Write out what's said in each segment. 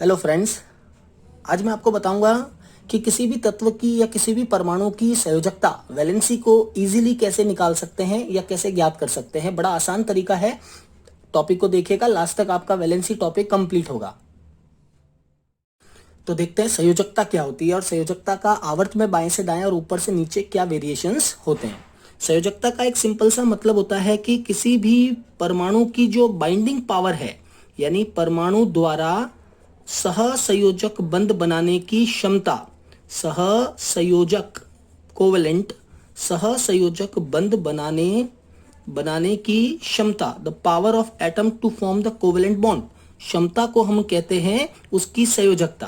Hello friends, आज मैं आपको बताऊंगा कि किसी भी तत्व की या किसी भी परमाणु की संयोजकता वैलेंसी को इजीली कैसे निकाल सकते हैं या कैसे ज्ञात कर सकते हैं। बड़ा आसान तरीका है। टॉपिक को देखिएगा, लास्ट तक आपका वैलेंसी टॉपिक कंप्लीट होगा। तो देखते हैं संयोजकता क्या होती है और संयोजकता का आवर्त में बाएं से दाएं और ऊपर से नीचे क्या वेरिएशंस होते हैं। संयोजकता का एक सिंपल सा मतलब होता है कि किसी भी परमाणु की जो बाइंडिंग पावर है, यानी परमाणु द्वारा सहसंयोजक बंध बनाने की क्षमता, सहसंयोजक कोवेलेंट सहसंयोजक बंध बनाने की क्षमता, the power of atom to form the covalent bond, क्षमता को हम कहते हैं उसकी संयोजकता,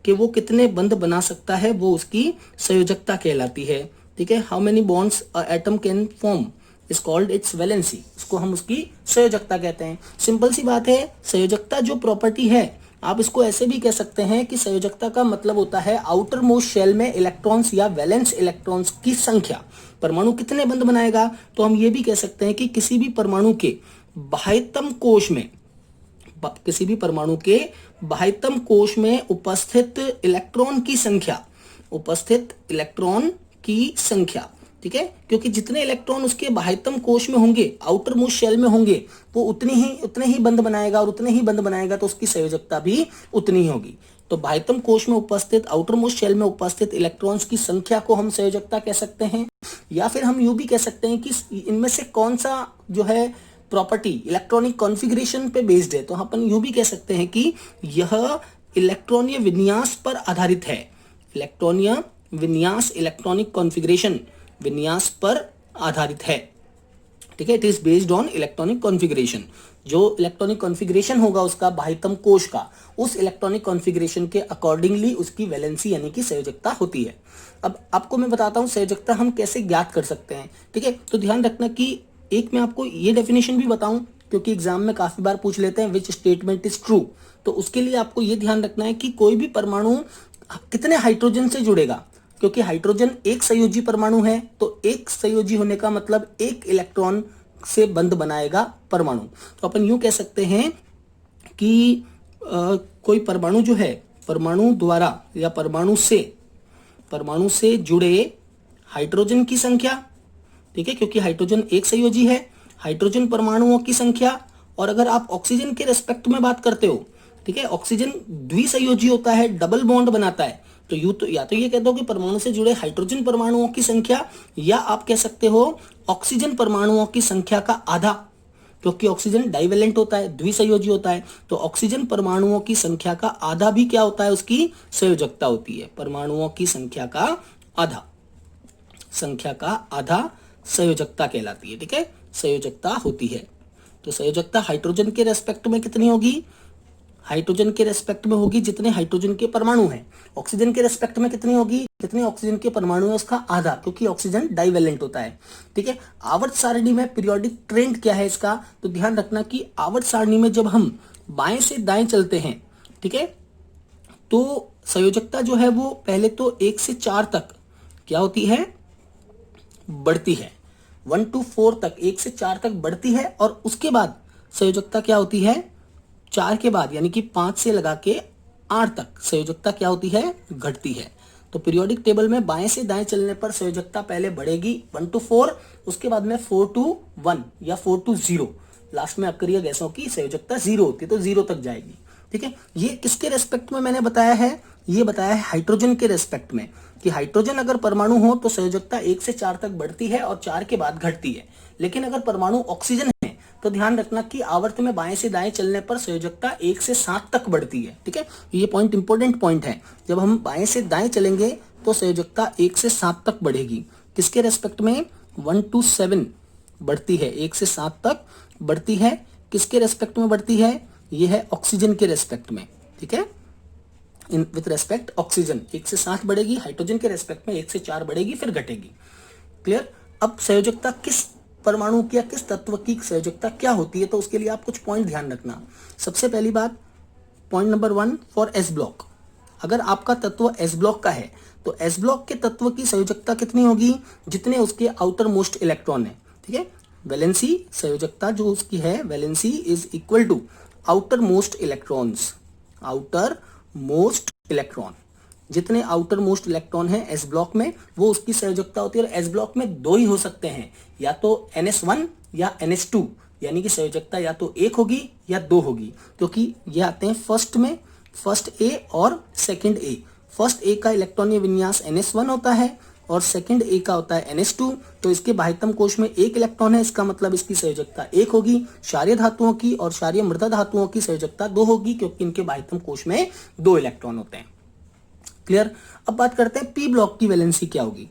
कि वो कितने बंध बना सकता है, वो उसकी संयोजकता कहलाती है। ठीक है, how many bonds a atom can form is called its valency, इसको हम उसकी संयोजकता कहते हैं। सिंपल सी बात है, संयोजकता जो प्रॉपर्टी है, आप इसको ऐसे भी कह सकते हैं कि संयोजकता का मतलब होता है आउटर मोस्ट शेल में इलेक्ट्रॉन्स या वैलेंस इलेक्ट्रॉन्स की संख्या। परमाणु कितने बंध बनाएगा, तो हम ये भी कह सकते हैं कि किसी भी परमाणु के बाह्यतम कोश में, किसी भी परमाणु के बाह्यतम कोश में उपस्थित इलेक्ट्रॉन की संख्या, उपस्थित इलेक्ट्रॉन की संख्या। ठीक है, क्योंकि जितने इलेक्ट्रॉन उसके बाह्यतम कोश में होंगे, आउटर मोस्ट शेल में होंगे, वो उतने ही बंध बनाएगा, और उतने ही बंध बनाएगा तो उसकी संयोजकता भी उतनी ही होगी। तो बाह्यतम कोश में उपस्थित, आउटर मोस्ट शेल में उपस्थित इलेक्ट्रॉन्स की संख्या को हम संयोजकता कह सकते हैं। या फिर हम यूं भी कह सकते हैं कि इनमें से कौन सा जो है प्रॉपर्टी इलेक्ट्रॉनिक कॉन्फ़िगरेशन पे बेस्ड है, तो अपन यूं भी कह सकते हैं कि यह इलेक्ट्रॉनीय विन्यास पर आधारित है। इलेक्ट्रॉनीय विन्यास, इलेक्ट्रॉनिक कॉन्फ़िगरेशन विन्यास पर आधारित है। ठीक है, it is based on electronic configuration. जो इलेक्ट्रॉनिक कॉन्फ़िगरेशन होगा उसका बाह्यतम कोश का, उस इलेक्ट्रॉनिक कॉन्फ़िगरेशन के अकॉर्डिंगली उसकी वैलेंसी यानी कि संयोजकता होती है। अब आपको मैं बताता हूं संयोजकता हम कैसे ज्ञात कर सकते हैं। ठीक है, तो ध्यान रखना कि एक मैं आपको ये डेफिनेशन भी बताऊं, क्योंकि एग्जाम में काफी बार पूछ लेते हैं विच स्टेटमेंट इज ट्रू। तो उसके लिए आपको ये ध्यान रखना है कि कोई भी परमाणु कितने हाइड्रोजन से जुड़ेगा, क्योंकि हाइड्रोजन एक संयोजी परमाणु है, तो एक संयोजी होने का मतलब एक इलेक्ट्रॉन से बंध बनाएगा परमाणु। तो अपन यूं कह सकते हैं कि कोई परमाणु जो है, परमाणु द्वारा या परमाणु से जुड़े हाइड्रोजन की संख्या, ठीक है, क्योंकि हाइड्रोजन एक संयोजी है, हाइड्रोजन परमाणुओं की संख्या। और अगर आप ऑक्सीजन के रेस्पेक्ट में बात करते हो, ठीक है, ऑक्सीजन द्विसंयोजी होता है, डबल बॉन्ड बनाता है, तो या तो ये कह दो कि परमाणु से जुड़े हाइड्रोजन परमाणुओं की संख्या, या आप कह सकते हो ऑक्सीजन परमाणुओं की संख्या का आधा, क्योंकि ऑक्सीजन डाइवेलेंट होता है, द्विसंयोजी होता है, तो ऑक्सीजन परमाणुओं की संख्या का आधा भी क्या होता है, उसकी संयोजकता होती है। परमाणुओं की संख्या का आधा संयोजकता कहलाती है। ठीक है, संयोजकता होती है। तो संयोजकता हाइड्रोजन के रेस्पेक्ट में कितनी होगी, हाइड्रोजन के रेस्पेक्ट में होगी जितने हाइड्रोजन के परमाणु हैं। ऑक्सीजन के रेस्पेक्ट में कितनी होगी, जितने ऑक्सीजन के परमाणु है उसका आधा, क्योंकि ऑक्सीजन डाइवेलेंट होता है। ठीक है, आवर्त सारणी में पीरियोडिक ट्रेंड क्या है इसका, तो ध्यान रखना कि आवर्त सारणी में जब हम बाएं से दाएं चलते हैं, ठीक है, तो संयोजकता जो है वो पहले तो 1 से 4 तक क्या होती है, बढ़ती है। 1 to 4 तक, 1 से 4 तक बढ़ती है, और उसके बाद संयोजकता क्या होती है, 4 के बाद यानी कि 5 से लगा के 8 तक संयोजकता क्या होती है, घटती है। तो पीरियोडिक टेबल में बाएं से दाएं चलने पर संयोजकता पहले बढ़ेगी 1 to 4, उसके बाद में 4 to 1 या 4 to 0, लास्ट में अक्रिय गैसों की संयोजकता 0 होती है, तो 0 तक जाएगी। ठीक है, ये किसके रेस्पेक्ट में मैंने बताया है, ये बताया है हाइड्रोजन के रेस्पेक्ट में, कि हाइड्रोजन अगर परमाणु हो तो संयोजकता 1 से 4 तक बढ़ती है और 4 के बाद घटती है। लेकिन अगर परमाणु ऑक्सीजन है तो ध्यान रखना कि आवर्त में बाएं से दाएं चलने पर संयोजकता 1 से 7 तक बढ़ती है। ठीक है, ये पॉइंट इंपॉर्टेंट पॉइंट है। जब हम बाएं से दाएं चलेंगे तो संयोजकता 1 से 7 तक बढ़ेगी। किसके रेस्पेक्ट में, 1 to 7 बढ़ती है, 1 से 7 तक बढ़ती है। किसके रेस्पेक्ट में बढ़ती है, ये है ऑक्सीजन के रेस्पेक्ट में। ठीक है, इन विथ रेस्पेक्ट ऑक्सीजन 1 से 7 बढ़ेगी, हाइड्रोजन के रेस्पेक्ट में 1 से 4 बढ़ेगी, फिर घटेगी। क्लियर। अब संयोजकता किस परमाणु की या किस तत्व की संयोजकता क्या होती है, तो उसके लिए आप कुछ पॉइंट ध्यान रखना। सबसे पहली बात, point number 1 for S block, अगर आपका तत्व एस ब्लॉक का है तो एस ब्लॉक के तत्व की संयोजकता कितनी होगी, जितने उसके आउटर मोस्ट इलेक्ट्रॉन है। ठीक है, वैलेंसी संयोजकता जो उसकी है, valency is equal to outer most electrons, outer most electron. जितने आउटर मोस्ट इलेक्ट्रॉन है एस ब्लॉक में वो उसकी संयोजकता होती है, और एस ब्लॉक में दो ही हो सकते हैं, या तो NS1 या NS2, यानी कि संयोजकता या तो एक होगी या दो होगी, क्योंकि ये आते हैं फर्स्ट में, फर्स्ट ए और सेकंड ए। फर्स्ट ए का इलेक्ट्रॉनीय विन्यास NS1 होता है और सेकंड ए का होता है NS2। तो इसके बाह्यतम कोश में एक इलेक्ट्रॉन है, इसका मतलब इसकी संयोजकता एक होगी। क्षारीय धातुओं की और क्षारीय मृदा धातुओं की संयोजकता दो होगी, क्योंकि इनके बाह्यतम कोश में दो इलेक्ट्रॉन होते हैं। क्लियर। अब बात करते हैं पी ब्लॉक की वैलेंसी क्या होगी।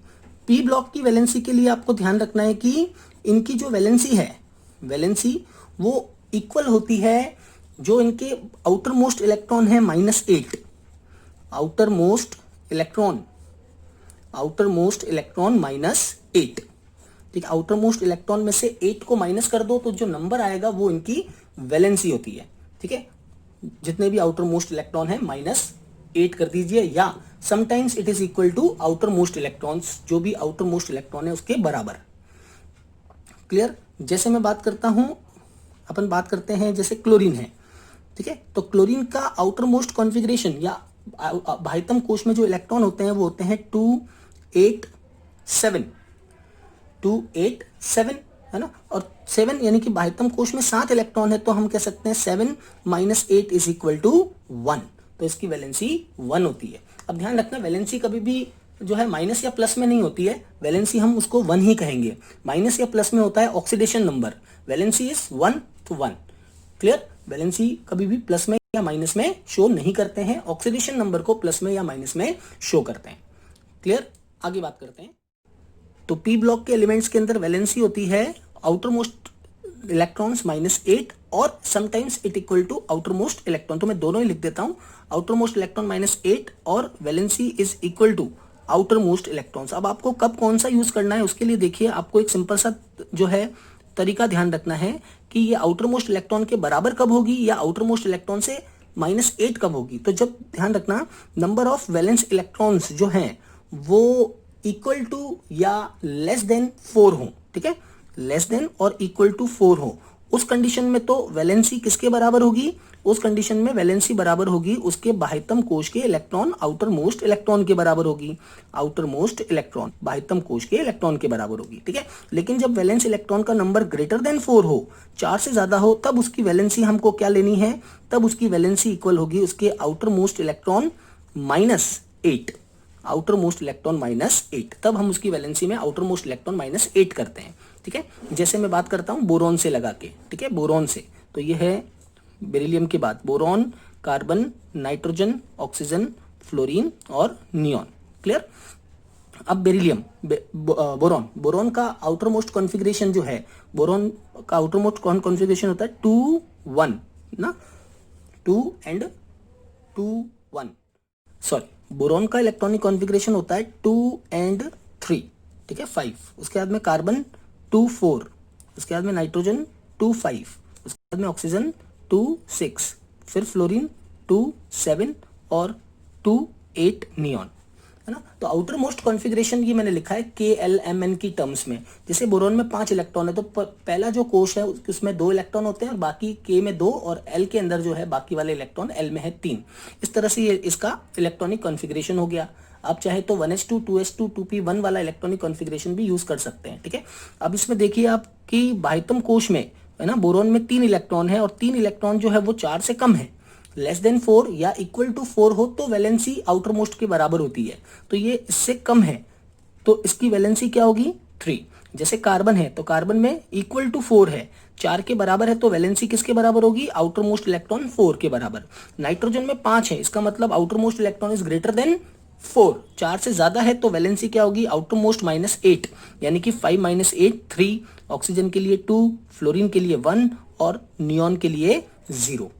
पी ब्लॉक की वैलेंसी के लिए आपको ध्यान रखना है कि इनकी जो वैलेंसी है, वैलेंसी वो इक्वल होती है जो इनके आउटर मोस्ट इलेक्ट्रॉन है -8। Outer most electron -8। ठीक, आउटर मोस्ट इलेक्ट्रॉन में से 8 को माइनस कर दो तो जो नंबर आएगा वो इनकी वैलेंसी होती है। ठीक है, जितने भी आउटर मोस्ट इलेक्ट्रॉन है -8 कर दीजिए, या sometimes it is equal to outer most electrons, जो भी आउटर मोस्ट इलेक्ट्रॉन है उसके बराबर। क्लियर। जैसे मैं बात करता हूं, अपन बात करते हैं जैसे क्लोरीन है। ठीक है, तो क्लोरीन का आउटर मोस्ट कॉन्फ़िगरेशन या बाह्यतम कोश में जो इलेक्ट्रॉन होते हैं वो होते हैं 287 है ना, और 7 यानी कि बाह्यतम कोश में 7 इलेक्ट्रॉन है, तो हम कह सकते हैं 7 - 8 इज इक्वल टू 1। तो इसकी वैलेंसी 1 होती है। अब ध्यान रखना, वैलेंसी कभी भी जो है माइनस या प्लस में नहीं होती है, वैलेंसी हम उसको 1 ही कहेंगे। माइनस या प्लस में होता है oxidation number. Valency is 1 to 1। Clear. Valency कभी भी प्लस में या माइनस में शो नहीं करते हैं, ऑक्सीडेशन नंबर को प्लस में या माइनस में शो करते हैं। क्लियर। आगे बात करते हैं। तो पी ब्लॉक के एलिमेंट्स के अंदर वैलेंसी होती है आउटर मोस्ट इलेक्ट्रॉन्स -8 और sometimes it equal to outer most electron. तो मैं दोनों ही लिख देता हूं, आउटर मोस्ट इलेक्ट्रॉन -8 और valency is equal to outer most electrons. अब आपको कब कौन सा यूज करना है उसके लिए देखिए, आपको एक सिंपल सा जो है तरीका ध्यान रखना है कि ये आउटर मोस्ट इलेक्ट्रॉन के बराबर कब होगी या आउटर मोस्ट इलेक्ट्रॉन से -8 कब होगी। तो जब ध्यान रखना, नंबर ऑफ वैलेंस इलेक्ट्रॉन्स जो हैं वो इक्वल टू या लेस देन 4 हो। ठीक है, लेस देन और इक्वल टू 4 हो, उस कंडीशन में तो वैलेंसी किसके बराबर होगी, उस कंडीशन में वैलेंसी बराबर होगी उसके बाह्यतम कोश के इलेक्ट्रॉन आउटर मोस्ट इलेक्ट्रॉन के बराबर होगी। आउटर मोस्ट इलेक्ट्रॉन बाह्यतम कोश के इलेक्ट्रॉन के बराबर होगी। ठीक है, लेकिन जब वैलेंस इलेक्ट्रॉन का नंबर ग्रेटर देन 4 हो, 4 से ज्यादा हो, तब उसकी वैलेंसी हमको क्या लेनी है, तब उसकी वैलेंसी इक्वल होगी उसके outer most electron -8। Outer most electron -8, तब हम उसकी वैलेंसी में आउटर मोस्ट इलेक्ट्रॉन -8 करते हैं। ठीक है, जैसे मैं बात करता हूं बोरॉन से लगा के। ठीक है, बोरॉन से, तो ये है बेरिलियम के बाद boron, carbon, nitrogen, oxygen, fluorine और नियॉन। क्लियर। अब बेरिलियम, बोरॉन का आउटर मोस्ट कॉन्फ़िगरेशन जो है, बोरॉन का आउटर मोस्ट कॉन्फ़िगरेशन होता है 2-1 ना, 2 and 2-1, सॉरी, बोरॉन का इलेक्ट्रॉनिक कॉन्फ़िगरेशन होता है 2 and 3। ठीक है, 5। उसके बाद में कार्बन 2-4, उसके बाद में नाइट्रोजन 2-5, उसके बाद में ऑक्सीजन 2-6, फिर फ्लोरीन 2-7 और 2-8 नियॉन, है ना। तो आउटर मोस्ट कॉन्फ़िगरेशन ये मैंने लिखा है KLMN की टर्म्स में। जैसे बोरॉन में 5 इलेक्ट्रॉन है, तो पहला जो कोश है उसमें 2 इलेक्ट्रॉन होते हैं और बाकी K में 2 और L के अंदर जो है बाकी वाले इलेक्ट्रॉन L में है 3। इस तरह से ये इसका इलेक्ट्रॉनिक कॉन्फ़िगरेशन हो गया। आप चाहे तो 1s2, 2s2, 2p1 वाला इलेक्ट्रॉनिक कॉन्फ़िगरेशन भी यूज कर सकते हैं। ठीक है, अब इसमें देखिए आपकी बाह्यतम कोश में, है ना, बोरॉन में 3 इलेक्ट्रॉन है और 3 इलेक्ट्रॉन जो है वो 4 से कम है, लेस देन 4 या इक्वल टू 4 हो तो वैलेंसी आउटर मोस्ट के बराबर होती है। तो ये इससे कम है तो इसकी वैलेंसी क्या होगी, 3। जैसे कार्बन है तो कार्बन में इक्वल टू 4 है, 4 के बराबर है, तो वैलेंसी किसके बराबर होगी, आउटर मोस्ट इलेक्ट्रॉन 4 के बराबर। नाइट्रोजन में 5 है, इसका मतलब outer most electron is greater than 4, 4 से ज्यादा है, तो वैलेंसी क्या होगी, आउटर मोस्ट -8, यानी कि 5 - 8 3। ऑक्सीजन के लिए 2, फ्लोरीन के लिए 1 और नियॉन के लिए 0।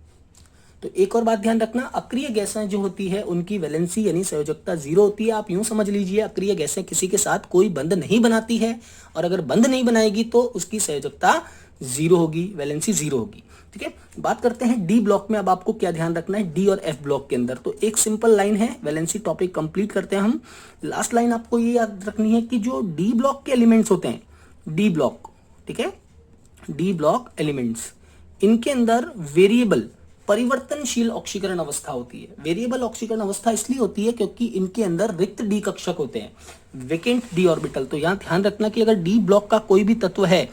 तो एक और बात ध्यान रखना, अक्रिय गैसें जो होती है उनकी वैलेंसी यानी संयोजकता 0 होती है। आप यूं समझ लीजिए, अक्रिय गैसें किसी के साथ कोई बंध नहीं बनाती है, और अगर बंध नहीं बनाएगी तो उसकी संयोजकता 0 होगी, वैलेंसी 0 होगी। ठीक है, बात करते हैं डी ब्लॉक में। अब आपको क्या ध्यान रखना है डी और एफ ब्लॉक के अंदर। तो एक सिंपल लाइन है, वैलेंसी टॉपिक कंप्लीट करते हैं हम। लास्ट लाइन आपको ये याद रखनी है कि जो डी ब्लॉक के एलिमेंट्स होते हैं, डी ब्लॉक, ठीक है, डी ब्लॉक एलिमेंट्स, इनके अंदर वेरिएबल परिवर्तनशील ऑक्सीकरण अवस्था होती है। वेरिएबल ऑक्सीकरण अवस्था इसलिए होती है क्योंकि इनके अंदर रिक्त डी कक्षक होते हैं, वेकेंट डी ऑर्बिटल। तो यहां ध्यान रखना कि अगर डी ब्लॉक का कोई भी तत्व है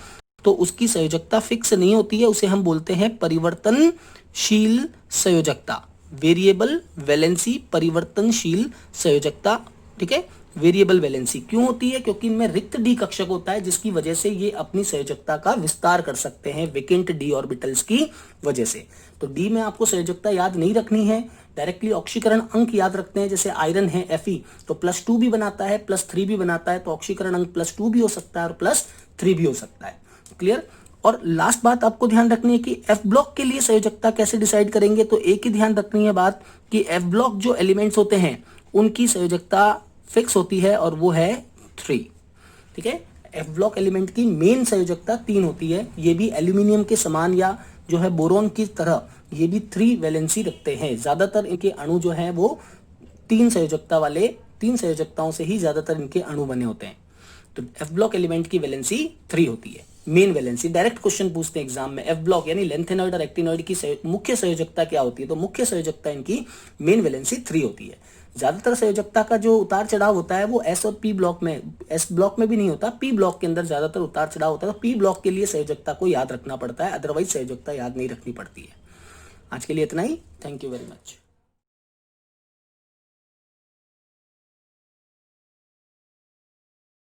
तो उसकी संयोजकता फिक्स नहीं होती है, उसे हम बोलते हैं परिवर्तनशील संयोजकता, वेरिएबल वैलेंसी परिवर्तनशील संयोजकता। ठीक है, वेरिएबल वैलेंसी क्यों होती है? क्योंकि इनमें रिक्त डी कक्षक होता है, जिसकी वजह से ये अपनी संयोजकता का विस्तार कर सकते हैं वेकेंट डी ऑर्बिटल्स की वजह से। तो डी में आपको संयोजकता याद नहीं रखनी है, डायरेक्टली ऑक्सीकरण अंक याद रखते हैं। जैसे आयरन है Fe, तो +2 भी बनाता है, +3 भी बनाता है, तो ऑक्सीकरण अंक +2 भी हो सकता है और +3 भी हो सकता है। क्लियर? और लास्ट बात आपको ध्यान रखनी है कि F ब्लॉक के लिए संयोजकता कैसे डिसाइड करेंगे। तो एक ही ध्यान रखनी है बात कि F ब्लॉक जो एलिमेंट्स होते हैं उनकी संयोजकता फिक्स होती है और वो है 3। ठीक है, F ब्लॉक एलिमेंट की मेन संयोजकता 3 होती है। ये भी एल्यूमिनियम के समान या जो है बोरोन की तरह ये भी 3 वैलेंसी रखते हैं। ज्यादातर इनके अणु जो है वो 3 संयोजकताओं से ही ज्यादातर इनके अणु बने होते हैं। तो F ब्लॉक एलिमेंट की वैलेंसी 3 होती है, मेन वैलेंसी। डायरेक्ट क्वेश्चन पूछते हैं एग्जाम में, F ब्लॉक यानी लेंथेनॉइड और एक्टिनॉइड की मुख्य संयोजकता क्या होती है? तो मुख्य संयोजकता इनकी मेन वैलेंसी 3 होती है। ज्यादातर संयोजकता का जो उतार चढ़ाव होता है वो S और P ब्लॉक में, S ब्लॉक में भी नहीं होता, P ब्लॉक के अंदर ज्यादातर उतार चढ़ाव होता है। तो P ब्लॉक के लिए संयोजकता को याद रखना पड़ता है, अदरवाइज संयोजकता याद नहीं रखनी पड़ती है। आज के लिए इतना ही। Thank you very much.